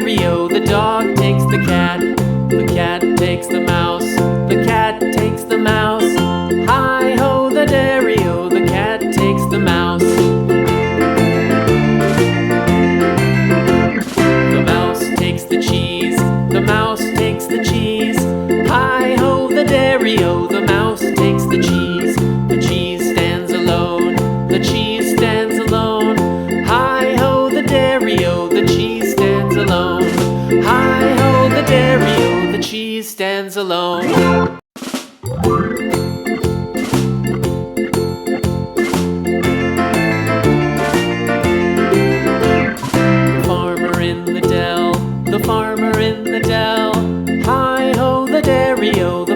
dairy-o, the dog takes the cat. The cat takes the mouse. The cat takes the mouse. Hi-ho, the dairy-o, the cat takes the mouse. The mouse takes the cheese. The mouse takes the cheese. Hi-ho, the dairy-o, the mouse takes the cheese. The cheese stands alone. The cheese stands alone. Hi-ho, the dairy-o, the cheese stands alone. Hi-ho, the dairy-o, the cheese stands alone. The farmer in the dell. The farmer in the dell. Hi-ho, the dairy-o, the